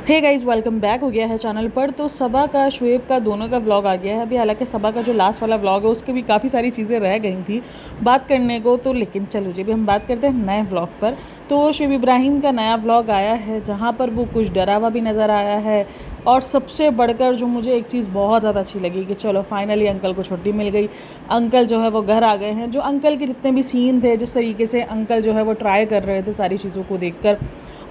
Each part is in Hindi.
हे गाइस, वेलकम बैक हो गया है चैनल पर। तो सबा का शुएब का दोनों का व्लॉग आ गया है अभी। हालांकि सबा का जो लास्ट वाला व्लॉग है उसके भी काफ़ी सारी चीज़ें रह गई थी बात करने को, तो लेकिन चलो जी अभी हम बात करते हैं नए व्लॉग पर। तो शुएब इब्राहिम का नया व्लॉग आया है जहाँ पर वो कुछ डरा हुआ भी नज़र आया है। और सबसे बढ़कर जो मुझे एक चीज़ बहुत ज़्यादा अच्छी लगी कि चलो फाइनली अंकल को छुट्टी मिल गई। अंकल जो है वो घर आ गए हैं। जो अंकल के जितने भी सीन थे, जिस तरीके से अंकल जो है वो ट्राई कर रहे थे सारी चीज़ों को देखकर,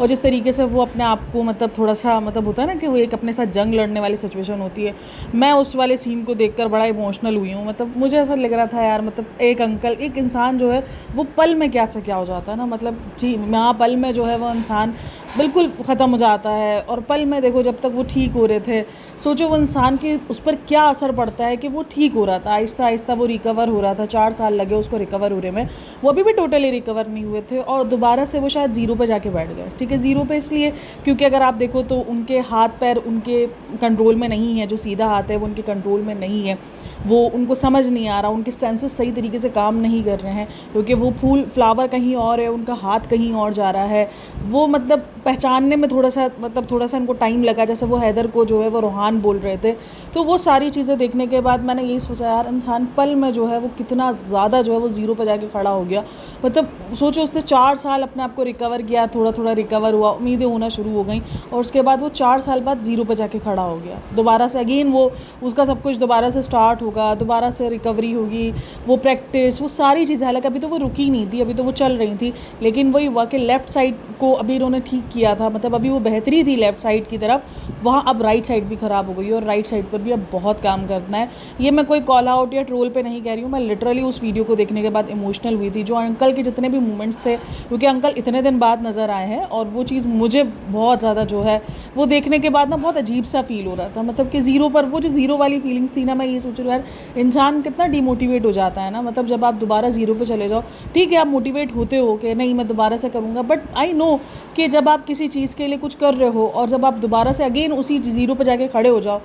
और जिस तरीके से वो अपने आप को मतलब थोड़ा सा मतलब होता है ना कि वो एक अपने साथ जंग लड़ने वाली सिचुएशन होती है, मैं उस वाले सीन को देखकर बड़ा इमोशनल हुई हूँ। मतलब मुझे ऐसा लग रहा था यार, मतलब एक अंकल, एक इंसान जो है वो पल में क्या से क्या हो जाता है ना। मतलब जी यहाँ पल में जो है वो इंसान बिल्कुल ख़त्म हो जाता है। और पल में देखो जब तक वो ठीक हो रहे थे, सोचो वो इंसान के उस पर क्या असर पड़ता है कि वो ठीक हो रहा था, आहिस्ता आहिस्ता वो रिकवर हो रहा था। 4 साल लगे उसको रिकवर होने में, वो अभी भी टोटली रिकवर नहीं हुए थे। और दोबारा से वो शायद ज़ीरो पे जाके बैठ गए। ठीक है, ज़ीरो पे इसलिए क्योंकि अगर आप देखो तो उनके हाथ पैर उनके कंट्रोल में नहीं है। जो सीधा हाथ है वो उनके कंट्रोल में नहीं है। वो उनको समझ नहीं आ रहा, उनके सेंसेस सही तरीके से काम नहीं कर रहे हैं, क्योंकि वो फूल फ्लावर कहीं और है, उनका हाथ कहीं और जा रहा है। वो मतलब पहचानने में थोड़ा सा उनको टाइम लगा, जैसे वो हैदर को जो है वो रूहान बोल रहे थे। तो वो सारी चीज़ें देखने के बाद मैंने यही सोचा यार, इंसान पल में जो है वो कितना ज़्यादा जो है वो ज़ीरो पर जाके खड़ा हो गया। मतलब सोचो उसने 4 साल अपने आप को रिकवर किया, थोड़ा थोड़ा रिकवर हुआ, उम्मीदें होना शुरू हो गई, और उसके बाद वो 4 साल बाद ज़ीरो पर जाके खड़ा हो गया। दोबारा से अगेन वो उसका सब कुछ दोबारा से स्टार्ट होगा, दोबारा से रिकवरी होगी, वो प्रैक्टिस, वो सारी चीज़ें। हालांकि अभी तो वो रुकी नहीं थी, अभी तो वो चल रही थी, लेकिन वही हुआ कि लेफ़्ट साइड को अभी इन्होंने ठीक किया था। मतलब अभी वो बेहतरी थी लेफ़्ट साइड की तरफ, वहाँ अब राइट साइड भी ख़राब हो गई और राइट साइड पर भी अब बहुत काम करना है। ये मैं कोई कॉल आउट या ट्रोल पे नहीं कह रही हूँ, मैं लिटरली उस वीडियो को देखने के बाद इमोशनल हुई थी। जो अंकल के जितने भी मोमेंट्स थे, क्योंकि अंकल इतने दिन बाद नज़र आए हैं, और वो चीज़ मुझे बहुत ज़्यादा जो है वो देखने के बाद ना बहुत अजीब सा फील हो रहा था। मतलब कि ज़ीरो पर वो जो ज़ीरो वाली फीलिंग्स थी ना, मैं ये सोच रही हूँ यार इंसान कितना डिमोटिवेट हो जाता है ना। मतलब जब आप दोबारा ज़ीरो पे चले जाओ, ठीक है आप मोटिवेट होते हो कि नहीं मैं दोबारा से करूँगा, बट आई नो कि जब आप किसी चीज़ के लिए कुछ कर रहे हो और जब आप दोबारा से अगेन उसी ज़ीरो पे जाके खड़े हो जाओ,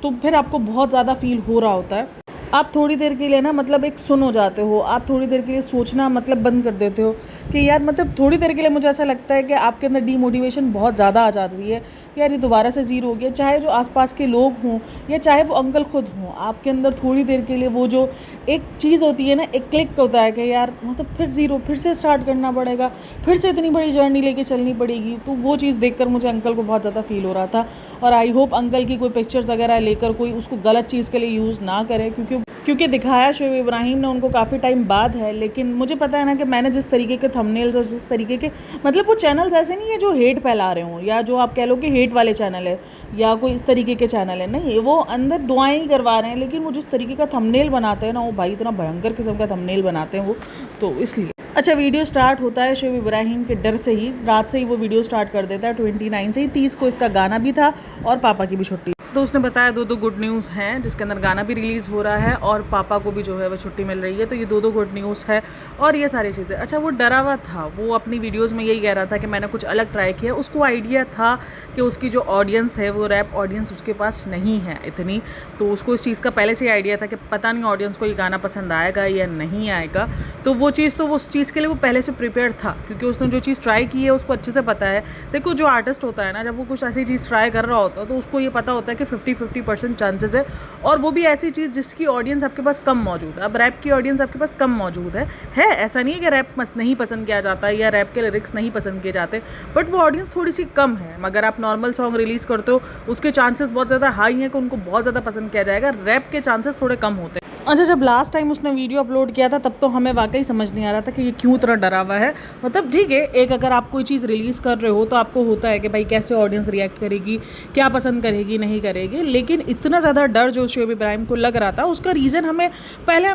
तो फिर आपको बहुत ज़्यादा फील हो रहा होता है। आप थोड़ी देर के लिए ना मतलब एक सुन हो जाते हो, आप थोड़ी देर के लिए सोचना मतलब बंद कर देते हो कि यार मतलब थोड़ी देर के लिए मुझे ऐसा लगता है कि आपके अंदर डीमोटिवेशन बहुत ज़्यादा आ जाती है कि यार ये दोबारा से ज़ीरो हो गया। चाहे जो आसपास के लोग हों या चाहे वो अंकल खुद हों, आपके अंदर थोड़ी देर के लिए वो जो एक चीज़ होती है ना, एक क्लिक होता है कि यार मतलब फिर ज़ीरो, फिर से स्टार्ट करना पड़ेगा, फिर से इतनी बड़ी जर्नी लेके चलनी पड़ेगी। तो वो चीज़ देखकर मुझे अंकल को बहुत ज़्यादा फील हो रहा था। और आई होप अंकल की कोई पिक्चर्स वगैरह लेकर कोई उसको गलत चीज़ के लिए यूज़ ना करे, क्योंकि दिखाया शुएब इब्राहिम ने उनको काफ़ी टाइम बाद है। लेकिन मुझे पता है ना कि मैंने जिस तरीके के थंबनेल्स और जिस तरीके के मतलब वो चैनल्स ऐसे नहीं है जो हेट फैला रहे हों, या जो आप कह लो कि हेट वाले चैनल है या कोई इस तरीके के चैनल है, नहीं, वो अंदर दुआएं ही करवा रहे हैं। लेकिन वो जिस तरीके का थंबनेल बनाते हैं ना, वो भाई इतना भयंकर किस्म का थंबनेल बनाते हैं वो, तो इसलिए। अच्छा, वीडियो स्टार्ट होता है शुएब इब्राहिम के डर से ही, रात से ही वो वीडियो स्टार्ट कर देता है। 29 से ही 30 को इसका गाना भी था और पापा की भी छुट्टी। तो उसने बताया दो गुड न्यूज़ हैं, जिसके अंदर गाना भी रिलीज़ हो रहा है और पापा को भी जो है वो छुट्टी मिल रही है। तो ये दो गुड न्यूज़ है और ये सारी चीज़ें। अच्छा, वो डरा हुआ था, वो अपनी वीडियोस में यही कह रहा था कि मैंने कुछ अलग ट्राई किया। उसको आइडिया था कि उसकी जो ऑडियंस है वो रैप ऑडियंस उसके पास नहीं है इतनी, तो उसको इस चीज़ का पहले से ही आइडिया था कि पता नहीं ऑडियंस को ये गाना पसंद आएगा या नहीं आएगा। तो वो चीज़, तो वो उस चीज़ के लिए वो पहले से प्रिपेयर था, क्योंकि उसने जो चीज़ ट्राई की है उसको अच्छे से पता है। देखो जो आर्टिस्ट होता है ना, जब वो कुछ ऐसी चीज़ ट्राई कर रहा होता है तो उसको ये पता होता है कि 50-50% चांसेस है, और वो भी ऐसी चीज़ जिसकी ऑडियंस आपके पास कम मौजूद है। अब रैप की ऑडियंस आपके पास कम मौजूद है, ऐसा नहीं है कि रैप नहीं पसंद किया जाता है या रैप के लिरिक्स नहीं पसंद किए जाते, बट वो ऑडियंस थोड़ी सी कम है। मगर आप नॉर्मल सॉन्ग रिलीज़ करते हो, उसके चांसेस बहुत ज़्यादा हाई हैं कि उनको बहुत ज़्यादा पसंद किया जाएगा। रैप के चांसेस थोड़े कम होते हैं। अच्छा, जब लास्ट टाइम उसने वीडियो अपलोड किया था तब तो हमें वाकई समझ नहीं आ रहा था कि ये क्यों इतना डरा हुआ है। मतलब ठीक है, एक अगर आप कोई चीज़ रिलीज़ कर रहे हो तो आपको होता है कि भाई कैसे ऑडियंस रिएक्ट करेगी, क्या पसंद करेगी नहीं करेगी, लेकिन इतना ज़्यादा डर जो शुएब इब्राहिम को लग रहा था, उसका रीज़न हमें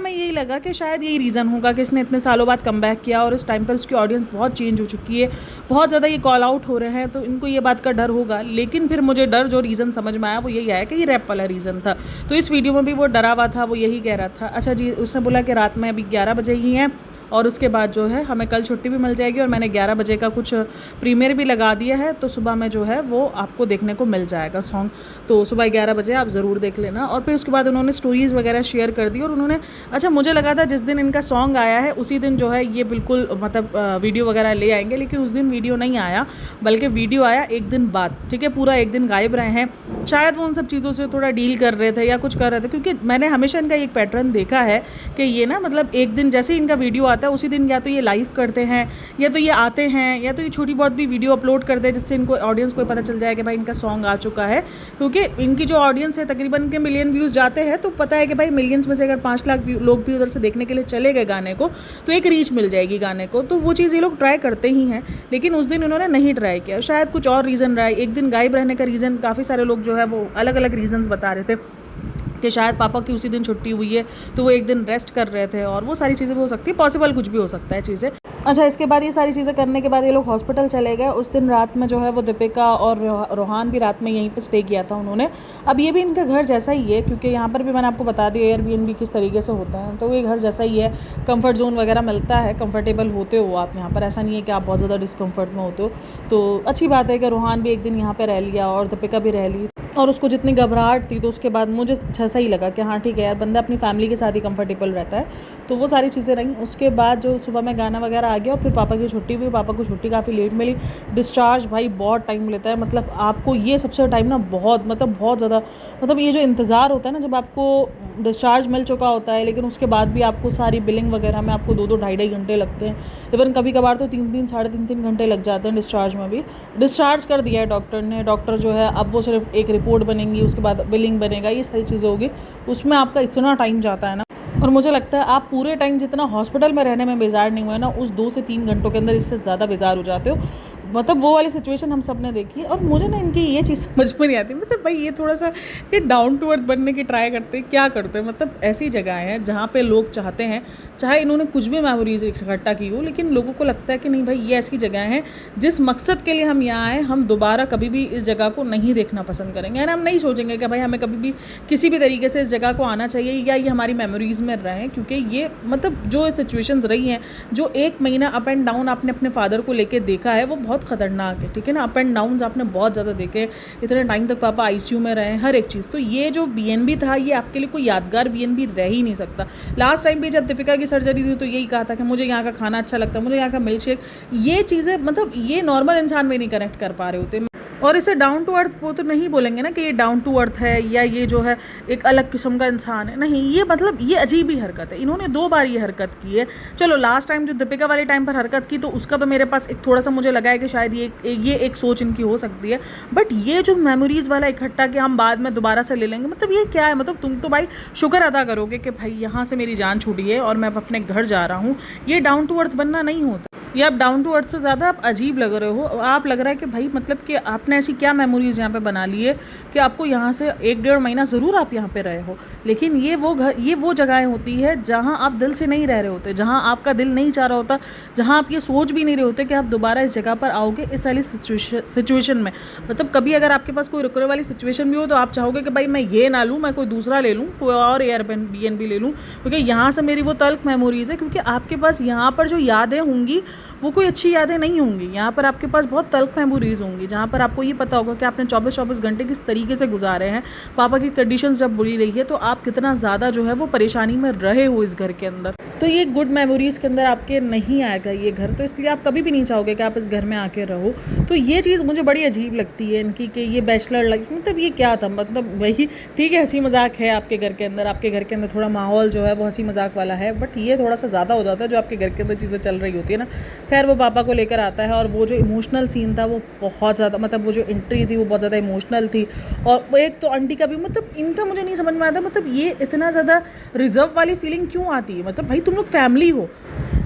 यही लगा कि शायद यही रीज़न होगा कि इसने इतने सालों बाद कमबैक किया और इस टाइम पर उसकी ऑडियंस बहुत चेंज हो चुकी है, बहुत ज़्यादा ये कॉल आउट हो रहे हैं, तो इनको ये बात का डर होगा। लेकिन फिर मुझे डर जो रीज़न समझ में आया वो यही आया कि ये रैप वाला रीज़न था। तो इस वीडियो में भी वो डरा हुआ था, वो यही कह रहा था। अच्छा जी, उसने बोला कि रात में अभी 11 बजे ही हैं और उसके बाद जो है हमें कल छुट्टी भी मिल जाएगी और मैंने 11 बजे का कुछ प्रीमियर भी लगा दिया है, तो सुबह में जो है वो आपको देखने को मिल जाएगा सॉन्ग। तो सुबह 11 बजे आप ज़रूर देख लेना। और फिर उसके बाद उन्होंने स्टोरीज़ वगैरह शेयर कर दी और उन्होंने, अच्छा मुझे लगा था जिस दिन इनका सॉन्ग आया है उसी दिन जो है ये बिल्कुल मतलब वीडियो वगैरह ले आएंगे, लेकिन उस दिन वीडियो नहीं आया, बल्कि वीडियो आया एक दिन बाद। ठीक है, पूरा एक दिन गायब रहे हैं, शायद वो उन सब चीज़ों से थोड़ा डील कर रहे थे या कुछ कर रहे थे, क्योंकि मैंने हमेशा इनका एक पैटर्न देखा है कि ये ना मतलब एक दिन जैसे ही इनका वीडियो आता है उसी दिन या तो ये लाइव करते हैं या तो ये आते हैं या तो ये छोटी बहुत भी वीडियो अपलोड करते हैं, जिससे इनको ऑडियंस को पता चल जाए कि भाई इनका सॉन्ग आ चुका है। क्योंकि इनकी जो ऑडियंस है तकरीबन के मिलियन व्यूज़ जाते हैं, तो पता है कि भाई मिलियंस में से अगर 5 लाख लोग भी उधर से देखने के लिए चले गए गाने को, तो एक रीच मिल जाएगी गाने को। तो वो चीज़ ये लोग ट्राई करते ही हैं, लेकिन उस दिन इन्होंने नहीं ट्राई किया। शायद कुछ और रीज़न रहा है। एक दिन गायब रहने का रीज़न काफ़ी सारे लोग जो है वो अलग अलग रीज़न्स बता रहे थे कि शायद पापा की उसी दिन छुट्टी हुई है तो वो एक दिन रेस्ट कर रहे थे, और वो सारी चीज़ें भी हो सकती है, पॉसिबल कुछ भी हो सकता है चीज़ें। अच्छा, इसके बाद ये सारी चीज़ें करने के बाद ये लोग हॉस्पिटल चले गए। उस दिन रात में जो है वो दीपिका और रोहान भी रात में यहीं पे स्टे किया था उन्होंने। अब ये भी इनका घर जैसा ही है, क्योंकि यहाँ पर भी मैंने आपको बता दिया एयरबीएनबी किस तरीके से होता है, तो ये घर जैसा ही है। कंफर्ट जोन वगैरह मिलता है, कंफर्टेबल होते हो आप यहाँ पर, ऐसा नहीं है कि आप बहुत ज़्यादा डिस्कम्फर्ट में होते हो। तो अच्छी बात है कि रोहान भी एक दिन यहाँ पर रह लिया और दीपिका भी रह ली, और उसको जितनी घबराहट थी तो उसके बाद मुझे अच्छा सा ही लगा कि हाँ ठीक है यार, बंदा अपनी फैमिली के साथ ही कंफर्टेबल रहता है। तो वो सारी चीज़ें रहीं। उसके बाद जो सुबह में गाना वगैरह आ गया और फिर पापा की छुट्टी हुई। पापा को छुट्टी काफ़ी लेट मिली। डिस्चार्ज भाई बहुत टाइम लेता है, मतलब आपको ये सबसे टाइम ना बहुत ज़्यादा, मतलब ये जो इंतज़ार होता है ना, जब आपको डिस्चार्ज मिल चुका होता है लेकिन उसके बाद भी आपको सारी बिलिंग वगैरह में आपको 2-2 ढाई घंटे लगते हैं। इवन कभी कभार तो 3-3 साढ़े 3 घंटे लग जाते हैं डिस्चार्ज में भी। डिस्चार्ज कर दिया है डॉक्टर ने। डॉक्टर जो है अब वो सिर्फ एक रिपोर्ट बनेंगी, उसके बाद बिलिंग बनेगा, ये सारी चीज़ें होगी। उसमें आपका इतना टाइम जाता है ना, और मुझे लगता है आप पूरे टाइम जितना हॉस्पिटल में रहने में बेजार नहीं हुए ना, उस 2 से 3 घंटों के अंदर इससे ज़्यादा बेजार हो जाते हो। मतलब वो वाली सिचुएशन हम सब ने देखी है। और मुझे ना इनकी ये चीज़ समझ में नहीं आती, मतलब भाई ये थोड़ा सा ये डाउन टू अर्थ बनने की ट्राई करते हैं, क्या करते हैं। मतलब ऐसी जगह है जहाँ पे लोग चाहते हैं, चाहे इन्होंने कुछ भी मेमोरीज इकट्ठा की हो, लेकिन लोगों को लगता है कि नहीं भाई ये ऐसी जगह है जिस मकसद के लिए हम यहाँ आए, हम दोबारा कभी भी इस जगह को नहीं देखना पसंद करेंगे। यानी हम नहीं सोचेंगे कि भाई हमें कभी भी किसी भी तरीके से इस जगह को आना चाहिए या ये हमारी मेमोरीज़ में रहें। क्योंकि ये मतलब जो सिचुएशंस रही हैं, जो 1 महीना अप एंड डाउन आपने अपने फादर को लेके देखा है, वो बहुत ख़तरनाक है। ठीक है ना, अप एंड डाउन आपने बहुत ज़्यादा देखे। इतने टाइम तक पापा आईसीयू में रहे, हर एक चीज़। तो ये जो बीएनबी था, ये आपके लिए कोई यादगार बीएनबी रह ही नहीं सकता। लास्ट टाइम भी जब दीपिका की सर्जरी थी तो यही कहा था कि मुझे यहाँ का खाना अच्छा लगता है, मुझे यहाँ का मिल्क शेक, ये चीज़ें मतलब ये नॉर्मल इंसान में नहीं कनेक्ट कर पा रहे होते। और इसे डाउन टू अर्थ वो तो नहीं बोलेंगे ना कि ये डाउन टू अर्थ है या ये जो है एक अलग किस्म का इंसान है, नहीं। ये मतलब ये अजीब ही हरकत है। इन्होंने 2 बार ये हरकत की है। चलो लास्ट टाइम जो दीपिका वाले टाइम पर हरकत की, तो उसका तो मेरे पास एक थोड़ा सा मुझे लगा है कि शायद ये एक सोच इनकी हो सकती है। बट ये जो मेमोरीज़ वाला इकट्ठा कि हम बाद में दोबारा से ले लेंगे, मतलब ये क्या है। मतलब तुम तो भाई शुक्र अदा करोगे कि भाई यहाँ से मेरी जान छूटी है और मैं अब अपने घर जा रहा हूँ। ये डाउन टू अर्थ बनना नहीं होता। ये आप डाउन टू अर्थ से ज़्यादा आप अजीब लग रहे हो। आप लग रहा है कि भाई मतलब कि आपने ऐसी क्या मेमोरीज़ यहाँ पे बना ली है कि आपको यहाँ से 1-1.5 महीना ज़रूर आप यहाँ पे रहे हो, लेकिन ये वो जगहें होती है जहाँ आप दिल से नहीं रह रहे होते, जहाँ आपका दिल नहीं चाह रहा होता, जहाँ आप ये सोच भी नहीं रहे होते कि आप दोबारा इस जगह पर आओगे इस वाली सिचुएशन में। मतलब कभी अगर आपके पास कोई रुकने वाली सिचुएशन भी हो तो आप चाहोगे कि भाई मैं ये ना लूँ, मैं कोई दूसरा ले लूँ, कोई और एयरबीएनबी ले लूँ, क्योंकि यहाँ से मेरी वो तल्ख मेमोरीज़ है। क्योंकि आपके पास यहाँ पर जो यादें होंगी वो कोई अच्छी यादें नहीं होंगी। यहाँ पर आपके पास बहुत तल्ख मेमोरीज़ होंगी, जहाँ पर आपको ये पता होगा कि आपने 24-24 घंटे किस तरीके से गुजारे हैं। पापा की कंडीशंस जब बुरी रही है तो आप कितना ज़्यादा जो है वो परेशानी में रहे हो इस घर के अंदर। तो ये गुड मेमोरीज़ के अंदर आपके नहीं आएगा ये घर, तो इसलिए आप कभी भी नहीं चाहोगे कि आप इस घर में आके रहो। तो ये चीज़ मुझे बड़ी अजीब लगती है इनकी कि ये बैचलर लाइफ, मतलब ये क्या था। मतलब वही ठीक है, हंसी मजाक है आपके घर के अंदर, आपके घर के अंदर थोड़ा माहौल जो है वो हंसी मजाक वाला है, बट ये थोड़ा सा ज़्यादा हो जाता है जो आपके घर के अंदर चीज़ें चल रही होती है ना। खैर वो पापा को लेकर आता है और वो जो इमोशनल सीन था वो बहुत ज़्यादा, मतलब वो जो एंट्री थी वो बहुत ज़्यादा इमोशनल थी। और एक तो आंटी का भी, मतलब इनका मुझे नहीं समझ में आता, मतलब ये इतना ज़्यादा रिजर्व वाली फीलिंग क्यों आती है। मतलब भाई तुम लोग फैमिली हो।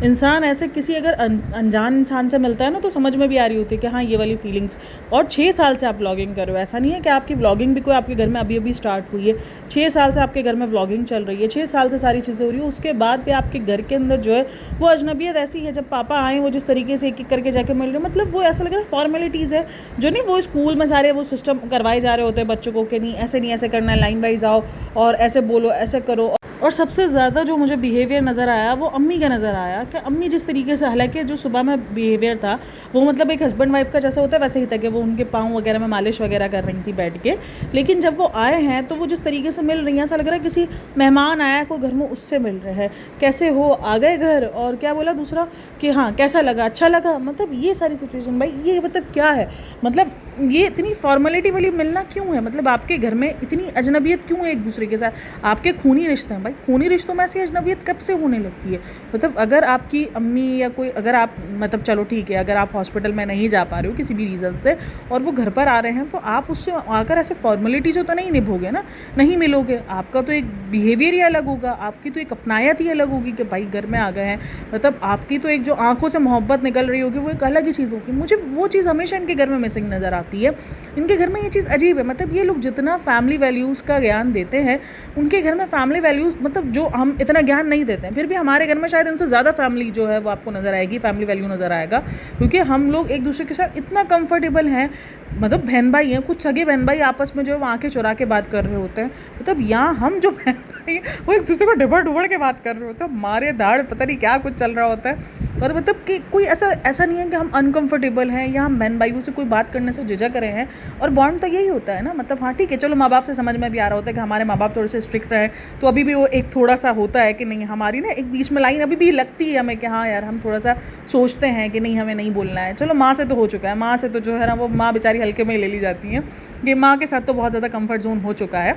इंसान ऐसे किसी अगर अनजान इंसान से मिलता है ना तो समझ में भी आ रही होती है कि हाँ ये वाली फीलिंग्स। और 6 साल से आप व्लॉगिंग कर रहे हो, ऐसा नहीं है कि आपकी व्लॉगिंग भी कोई आपके घर में अभी अभी स्टार्ट हुई है। 6 साल से आपके घर में व्लॉगिंग चल रही है, 6 साल से सारी चीज़ें हो रही है। उसके बाद भी आपके घर के अंदर जो है वो अजनबियत ऐसी है। जब पापा आए वो जिस तरीके से एक करके जाके मिल रहे, मतलब वो ऐसा लग रहा है फॉर्मेलिटीज़ है जो नहीं वो स्कूल में सारे वो सिस्टम करवाए जा रहे होते हैं बच्चों को कि नहीं ऐसे करना है, लाइन वाइज आओ और ऐसे बोलो, ऐसे करो। और सबसे ज़्यादा जो मुझे बिहेवियर नज़र आया वो अम्मी का नज़र आया कि अम्मी जिस तरीके से, हालांकि जो सुबह में बिहेवियर था वो मतलब एक हस्बैंड वाइफ का जैसा होता है वैसे ही था कि वो उनके पाँव वगैरह में मालिश वगैरह कर रही थी बैठ के, लेकिन जब वो आए हैं तो वो जिस तरीके से मिल रही हैं ऐसा लग रहा है किसी मेहमान आया कोई घर में उससे मिल रहे हैं, कैसे हो, आ गए घर, और क्या बोला दूसरा कि हाँ कैसा लगा, अच्छा लगा। मतलब ये सारी सिचुएशन भाई ये मतलब क्या है, मतलब ये इतनी फॉर्मेलिटी वाली मिलना क्यों है, मतलब आपके घर में इतनी अजनबियत क्यों है एक दूसरे के साथ, आपके खूनी रिश्ते हैं भाई, खूनी रिश्तों में ऐसी अजनबियत कब से होने लगी है। मतलब अगर आपकी अम्मी या कोई, अगर आप मतलब चलो ठीक है अगर आप हॉस्पिटल में नहीं जा पा रहे हो किसी भी रीज़न से और वो घर पर आ रहे हैं तो आप उससे आकर ऐसे फॉर्मेलिटी से तो नहीं निभोगे ना, नहीं मिलोगे, आपका तो एक बिहेवियर ही अलग होगा, आपकी तो एक अपनायत ही अलग होगी कि भाई घर में आ गए हैं, मतलब आपकी तो एक जो आंखों से मोहब्बत निकल रही होगी वो एक अलग ही चीज़ होगी। मुझे वो चीज़ हमेशा इनके घर में मिसिंग नज़र आती है, इनके घर में ये चीज़ अजीब है। मतलब ये लोग जितना फैमिली वैल्यूज़ का ज्ञान देते हैं उनके घर में फैमिली वैल्यूज़ मतलब जो हम इतना ज्ञान नहीं देते हैं, फिर भी हमारे घर में शायद इनसे ज़्यादा फैमिली जो है वो आपको नज़र आएगी, फैमिली वैल्यू नज़र आएगा, क्योंकि हम लोग एक दूसरे के साथ इतना कंफर्टेबल हैं। मतलब बहन भाई हैं, कुछ सगे बहन भाई आपस में जो है वो आंखें चुरा के बात कर रहे होते हैं, मतलब यहाँ हम जो बहन भाई हैं वो एक दूसरे को डिबड़ डुबड़ के बात कर रहे होते हैं, मारे दाड़ पता नहीं क्या कुछ चल रहा होता है। और मतलब कि कोई ऐसा नहीं है कि हम अनकंफर्टेबल हैं या हम बहन भाइयों से कोई बात करने से झिझक रहे हैं, और बॉन्ड तो यही होता है ना। मतलब हाँ ठीक है चलो माँ बाप से समझ में भी आ रहा होता है कि हमारे माँ बाप थोड़े से स्ट्रिक्ट रहे, तो अभी भी वो एक थोड़ा सा होता है कि नहीं हमारी ना एक बीच में लाइन अभी भी लगती है हमें कि हाँ यार हम थोड़ा सा सोचते हैं कि नहीं हमें नहीं बोलना है। चलो माँ से तो हो चुका है, माँ से तो जो है ना वो माँ बेचारी हल्के में ले ली जाती हैं, कि माँ के साथ तो बहुत ज़्यादा कंफर्ट जोन हो चुका है,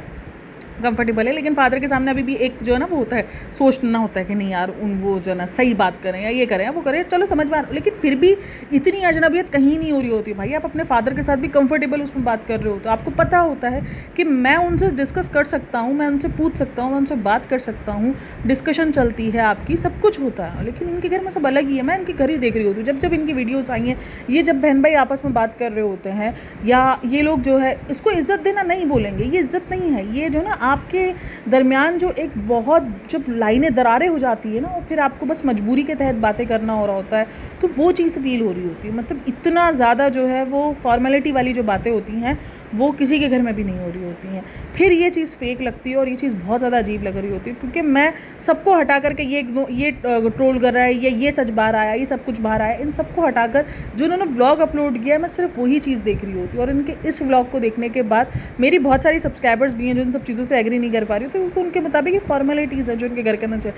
कंफर्टेबल है, लेकिन फादर के सामने अभी भी एक जो है ना वो होता है, सोचना होता है कि नहीं यार उन वो जो है ना सही बात करें या ये करें या वो करें, चलो समझ में आ रहा, लेकिन फिर भी इतनी अजनबियत कहीं नहीं हो रही होती भाई। आप अपने फादर के साथ भी कंफर्टेबल उसमें बात कर रहे हो तो आपको पता होता है कि मैं उनसे डिस्कस कर सकता हूँ, मैं उनसे पूछ सकता हूँ, मैं उनसे बात कर सकता हूँ, डिस्कशन चलती है आपकी, सब कुछ होता है। लेकिन इनके घर में सब अलग ही है। मैं इनके घर ही देख रही होती हूँ जब जब इनकी वीडियोज़ आई हैं, ये जब बहन भाई आपस में बात कर रहे होते हैं या ये लोग जो है इसको इज़्ज़त देना नहीं बोलेंगे, ये इज़्ज़त नहीं है, ये जो ना आपके दरमियान जो एक बहुत जब लाइनें दरारें हो जाती है ना और फिर आपको बस मजबूरी के तहत बातें करना हो रहा होता है, तो वो चीज़ फील हो रही होती है। मतलब इतना ज़्यादा जो है वो फॉर्मेलिटी वाली जो बातें होती हैं वो किसी के घर में भी नहीं हो रही होती हैं, फिर ये चीज़ फेक लगती है और ये चीज़ बहुत ज़्यादा अजीब लग रही होती है। क्योंकि मैं सबको हटा करके ये ट्रोल कर रहा है, ये सच बाहर आया, ये सब कुछ बाहर आया, इन सबको हटाकर जो उन्होंने व्लॉग अपलोड किया है मैं सिर्फ वही चीज़ देख रही होती हूँ। और इनके इस व्लॉग को देखने के बाद मेरी बहुत सारी सब्सक्राइबर्स भी हैं जो इन सब चीज़ों से एग्री नहीं कर पा रही, तो क्योंकि उनके मुताबिक ये फॉर्मेलिटीज़ है जो उनके घर के अंदर चल।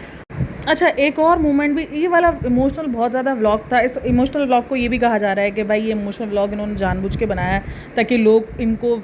अच्छा एक और मोमेंट भी, ये वाला इमोशनल बहुत ज़्यादा व्लॉग था। इस इमोशनल व्लॉग को ये भी कहा जा रहा है कि भाई ये इमोशनल व्लॉग इन्होंने जानबूझ के बनाया है ताकि लोग इनको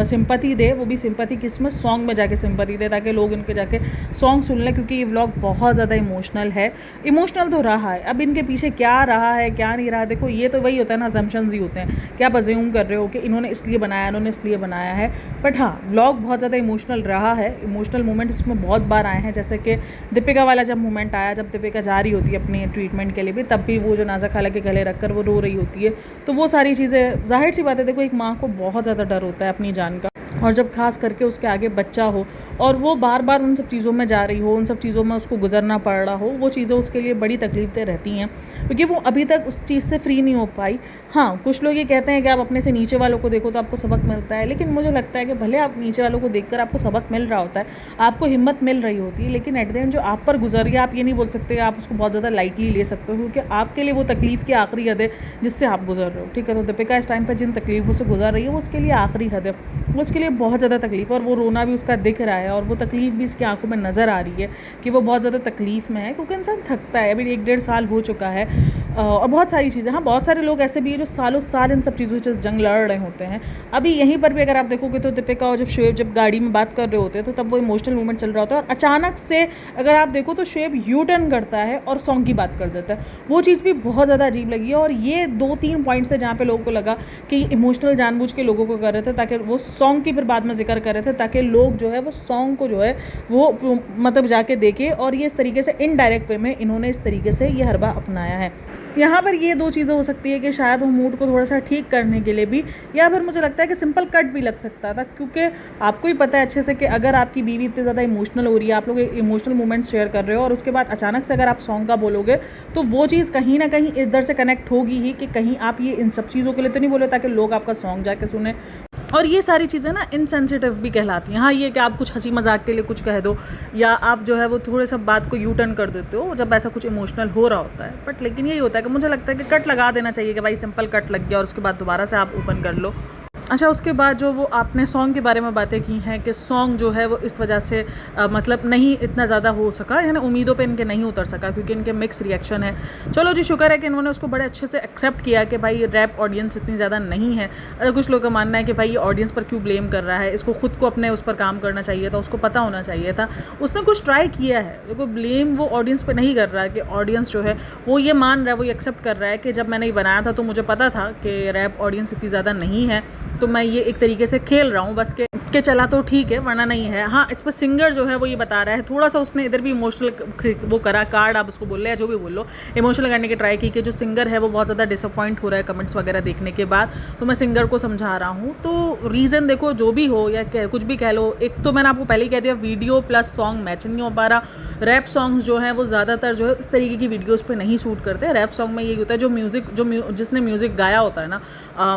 सिंपैथी दे, वो भी सिंपैथी किसमें, सॉन्ग में जाके सिंपैथी दे ताकि लोग इनके जाके सॉन्ग सुन लें, क्योंकि ये व्लॉग बहुत ज़्यादा इमोशनल है। इमोशनल तो रहा है, अब इनके पीछे क्या रहा है क्या नहीं रहा, देखो ये तो वही होता है ना, असम्पशंस ही होते हैं कि आप अज्यूम कर रहे हो कि इन्होंने इसलिए बनाया, इन्होंने इसलिए बनाया है। बट हाँ व्लॉग बहुत ज़्यादा इमोशनल रहा है, इमोशनल मोमेंट्स इसमें बहुत बार आए हैं, जैसे कि दीपिका वाला जब मोमेंट आया, जब दीपिका जा रही होती है अपनी ट्रीटमेंट के लिए भी, तब भी वो जो नाज़ा खाला के गले रखकर वो रो रही होती है, तो वो सारी चीज़ें जाहिर सी बात है, देखो एक माँ को बहुत ज़्यादा डर होता है अपनी जान का, और जब खास करके उसके आगे बच्चा हो और वो बार बार उन सब चीज़ों में जा रही हो, उन सब चीज़ों में उसको गुजरना पड़ रहा हो, वो चीज़ें उसके लिए बड़ी तकलीफ़ें रहती हैं क्योंकि वो अभी तक उस चीज़ से फ्री नहीं हो पाई। हाँ कुछ लोग ये कहते हैं कि आप अपने से नीचे वालों को देखो तो आपको सबक मिलता है, लेकिन मुझे लगता है कि भले आप नीचे वालों को देखकर आपको सबक मिल रहा होता है, आपको हिम्मत मिल रही होती है, लेकिन एट द एंड जो आप पर गुजर गया आप ये नहीं बोल सकते, आप उसको बहुत ज़्यादा लाइटली ले सकते हो, क्योंकि आपके लिए वो तकलीफ़ की आखिरी हद है जिससे आप गुजर रहे हो। ठीक है, तो दीपिका इस टाइम पर जिन तकलीफ़ों से गुजर रही है वो उसके लिए आखिरी हद है, वो उसके लिए बहुत ज़्यादा तकलीफ़, और वो रोना भी उसका दिख रहा है और वो तकलीफ़ भी इसकी आंखों में नज़र आ रही है कि वो बहुत ज़्यादा तकलीफ़ में है, क्योंकि इंसान थकता है। अभी 1-1.5 साल हो चुका है और बहुत सारी चीज़ें, हाँ बहुत सारे लोग ऐसे भी हैं जो सालों साल इन सब चीज़ों से जंग लड़ रहे होते हैं। अभी यहीं पर भी अगर आप देखोगे तो दीपिका और शोएब जब गाड़ी में बात कर रहे होते हैं तो तब वो इमोशनल मोमेंट चल रहा होता है, और अचानक से अगर आप देखो तो शोएब यू टर्न करता है और सॉन्ग की बात कर देता है। वो चीज़ भी बहुत ज़्यादा अजीब लगी है, और ये 2-3 पॉइंट्स थे जहाँ पे लोगों को लगा कि इमोशनल जानबूझ के लोगों को कर रहे थे ताकि वो सॉन्ग की फिर बाद में जिक्र कर रहे थे ताकि लोग जो है वो सॉन्ग को जो है वो मतलब जाके देखें, और ये इस तरीके से इनडायरेक्ट वे में इन्होंने इस तरीके से ये हरबा अपनाया है। यहाँ पर ये 2 चीज़ें हो सकती है कि शायद वो मूड को थोड़ा सा ठीक करने के लिए भी, या फिर मुझे लगता है कि सिंपल कट भी लग सकता था, क्योंकि आपको ही पता है अच्छे से कि अगर आपकी बीवी इतनी ज़्यादा इमोशनल हो रही है, आप लोग इमोशनल मोमेंट्स शेयर कर रहे हो और उसके बाद अचानक से अगर आप सॉन्ग का बोलोगे तो वो चीज़ कहीं ना कहीं इधर से कनेक्ट होगी ही कि कहीं आप ये इन सब चीज़ों के लिए तो नहीं बोले ताकि लोग आपका सॉन्ग जाके सुने। और ये सारी चीज़ें ना इनसेंसिटिव भी कहलाती हैं। हाँ, ये कि आप कुछ हंसी मजाक के लिए कुछ कह दो या आप जो है वो थोड़े सा बात को यू टर्न कर देते हो जब ऐसा कुछ इमोशनल हो रहा होता है। बट लेकिन यही होता है कि मुझे लगता है कि कट लगा देना चाहिए कि भाई सिंपल कट लग गया और उसके बाद दोबारा से आप ओपन कर लो। अच्छा, उसके बाद जो वो आपने सॉन्ग के बारे में बातें की हैं कि सॉन्ग जो है वो इस वजह से मतलब नहीं इतना ज़्यादा हो सका, यानी उम्मीदों पे इनके नहीं उतर सका क्योंकि इनके मिक्स रिएक्शन है। चलो जी, शुक्र है कि इन्होंने उसको बड़े अच्छे से एक्सेप्ट किया कि भाई रैप ऑडियंस इतनी ज़्यादा नहीं है। कुछ लोगों का मानना है कि भाई ये ऑडियंस पर क्यों ब्लेम कर रहा है, इसको खुद को अपने उस पर काम करना चाहिए था, उसको पता होना चाहिए था। उसने कुछ ट्राई किया है, देखो ब्लेम वो ऑडियंस पर नहीं कर रहा है कि ऑडियंस जो है वो ये मान रहा है, वो ये एक्सेप्ट कर रहा है कि जब मैंने ये बनाया था तो मुझे पता था कि रैप ऑडियंस इतनी ज़्यादा नहीं है, तो मैं ये एक तरीके से खेल रहा हूँ बस के चला तो ठीक है वरना नहीं है। हाँ, इस पर सिंगर जो है वो ये बता रहा है, थोड़ा सा उसने इधर भी इमोशनल वो करा, कार्ड आप उसको बोल रहे हैं जो भी बोल लो, इमोशनल करने की ट्राई की कि जो सिंगर है वो बहुत ज़्यादा डिसअपॉइंट हो रहा है कमेंट्स वगैरह देखने के बाद, तो मैं सिंगर को समझा रहा हूँ। तो रीज़न देखो जो भी हो या कुछ भी कह लो, एक तो मैंने आपको पहले ही कह दिया वीडियो प्लस सॉन्ग मैच नहीं हो पा रहा। रैप सॉन्ग्स जो हैं वो ज़्यादातर जो है इस तरीके की वीडियोस पे नहीं शूट करते। रैप सॉन्ग में ये होता है जो म्यूज़िक जिसने म्यूज़िक गाया होता है ना,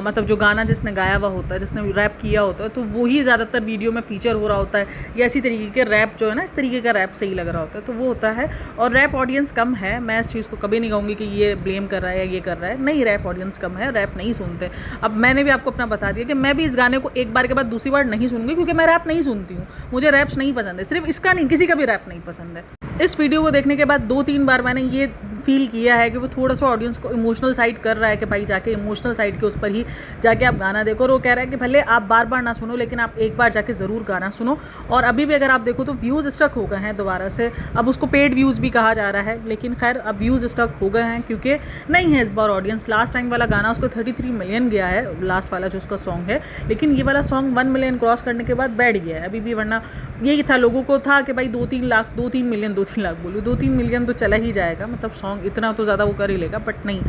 मतलब जो गाना जिसने गाया हुआ होता है, जिसने रैप किया होता है, तो वही ज़्यादातर वीडियो में फीचर हो रहा होता है या इसी तरीके के रैप जो है ना, इस तरीके का रैप सही लग रहा होता है, तो वो होता है। और रैप ऑडियंस कम है, मैं इस चीज़ को कभी नहीं कहूँगी कि ये ब्लेम कर रहा है या ये कर रहा है, नहीं, रैप ऑडियंस कम है, रैप नहीं सुनते। अब मैंने भी आपको अपना बता दिया कि मैं भी इस गाने को एक बार के बाद दूसरी बार नहीं सुनूंगी क्योंकि मैं रैप नहीं सुनती हूँ, मुझे रैप्स नहीं पसंद है, सिर्फ इसका नहीं किसी का भी रैप नहीं पसंद है। इस वीडियो को देखने के बाद 2-3 बार मैंने ये फील किया है कि वो थोड़ा सा ऑडियंस को इमोशनल साइड कर रहा है कि भाई जाके इमोशनल साइड के उस पर ही जाके आप गाना देखो। और वो कह रहा है कि भले आप बार बार ना सुनो लेकिन आप एक बार जाके ज़रूर गाना सुनो। और अभी भी अगर आप देखो तो व्यूज़ स्टक हो गए हैं दोबारा से, अब उसको पेड व्यूज़ भी कहा जा रहा है, लेकिन खैर अब व्यूज़ स्टक हो गए हैं क्योंकि नहीं है इस बार ऑडियंस। लास्ट टाइम वाला गाना उसको 33 मिलियन गया है, लास्ट वाला जो उसका सॉन्ग है, लेकिन ये वाला सॉन्ग 1 मिलियन क्रॉस करने के बाद बैठ गया है अभी भी, वरना यही था लोगों को था कि भाई 2-3 लाख 2-3 मिलियन 2-3 लाख बोलूँ 2-3 मिलियन तो चला ही जाएगा, मतलब सॉन्ग इतना तो ज़्यादा वो कर ही लेगा, बट नहीं।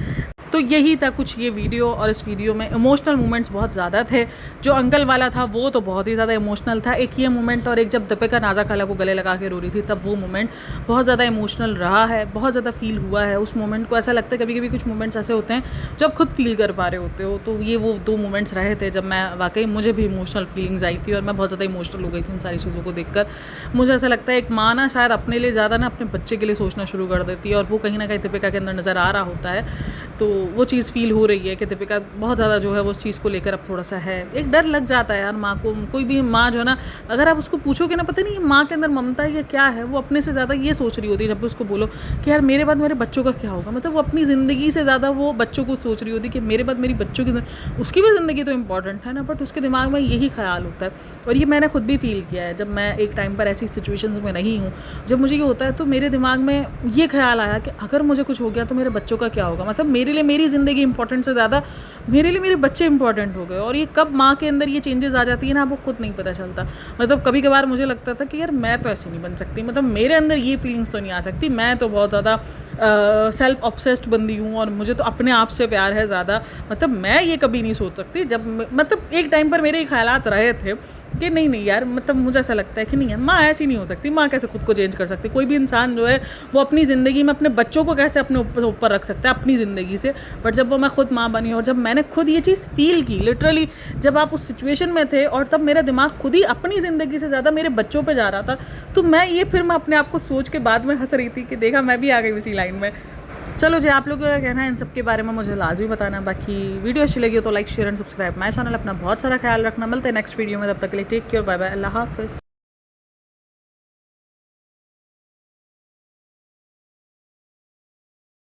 तो यही था कुछ ये वीडियो, और इस वीडियो में इमोशनल मोमेंट्स बहुत ज़्यादा थे। जो अंकल वाला था वो तो बहुत ही ज़्यादा इमोशनल था, एक ये मोमेंट, और एक जब दीपिका नाज़ा खाला को गले लगा के रो रही थी तब वो मोमेंट बहुत ज़्यादा इमोशनल रहा है, बहुत ज़्यादा फील हुआ है उस मोमेंट को। ऐसा लगता है कभी कभी कुछ मोमेंट्स ऐसे होते हैं जो आप खुद फील कर पा रहे होते हो, तो ये वो 2 मोमेंट्स रहे थे जब मैं वाकई मुझे भी इमोशनल फीलिंग्स आई थी और मैं बहुत ज़्यादा इमोशनल हो गई थी उन सारी चीज़ों को देखकर। मुझे ऐसा लगता है एक माँ ना शायद अपने लिए ज़्यादा ना अपने बच्चे के लिए सोचना शुरू कर देती है, और वो कहीं ना कहीं दीपिका के अंदर नज़र आ रहा होता है, तो वो चीज़ फील हो रही है कि दीपिका बहुत ज़्यादा जो है वो उस चीज़ को लेकर अब थोड़ा सा है, एक डर लग जाता है यार माँ को। कोई भी माँ जो है ना, अगर आप उसको पूछोगे ना, पता नहीं माँ के अंदर ममता या क्या है, वो अपने से ज़्यादा ये सोच रही होती है। जब भी उसको बोलो कि यार मेरे बाद मेरे बच्चों का क्या होगा, मतलब वो अपनी ज़िंदगी से ज़्यादा वो बच्चों को सोच रही होती है कि मेरे बाद मेरी बच्चों की, उसकी भी ज़िंदगी तो इंपॉर्टेंट है ना, बट उसके दिमाग में यही ख्याल होता है। और ये मैंने खुद भी फील किया है, जब मैं एक टाइम पर ऐसी सिचुएशंस में नहीं हूँ, जब मुझे ये होता है तो मेरे दिमाग में ये ख्याल आया कि अगर मुझे कुछ हो गया तो मेरे बच्चों का क्या होगा, मतलब मेरे लिए मेरी ज़िंदगी इंपॉर्टेंट से ज़्यादा मेरे लिए मेरे बच्चे इंपॉर्टेंट हो गए। और ये कब माँ के अंदर ये चेंजेस आ जाती है ना, आपको खुद नहीं पता चलता। मतलब कभी कभार मुझे लगता था कि यार मैं तो ऐसे नहीं बन सकती, मतलब मेरे अंदर ये फीलिंग्स तो नहीं आ सकती, मैं तो बहुत ज़्यादा सेल्फ ऑब्सेस्ड बंदी हूँ और मुझे तो अपने आप से प्यार है ज़्यादा, मतलब मैं ये कभी नहीं सोच सकती। जब मतलब एक टाइम पर मेरे ख्यालात रहे थे कि नहीं यार, मतलब मुझे ऐसा लगता है कि नहीं है, माँ ऐसी नहीं हो सकती, माँ कैसे खुद को चेंज कर सकती। कोई भी इंसान जो है वो अपनी ज़िंदगी में अपने बच्चों को कैसे अपने ऊपर रख सकता है अपनी ज़िंदगी से। बट जब वो मैं खुद माँ बनी और जब मैंने खुद ये चीज़ फील की, लिटरली जब आप उस सिचुएशन में थे और तब मेरा दिमाग खुद ही अपनी ज़िंदगी से ज़्यादा मेरे बच्चों पर जा रहा था, तो फिर मैं अपने आप को सोच के बाद में हंस रही थी कि देखा मैं भी आ गई उसी लाइन में। चलो जी, आप लोगों का कहना है इन सब के बारे में मुझे लाजमी बताना। बाकी वीडियो अच्छी लगी हो तो like share and subscribe my channel. अपना बहुत सारा ख्याल रखना, मिलते हैं नेक्स्ट वीडियो में, तब तक के लिए टेक केयर, बाय बाय, अल्लाह हाफिज़।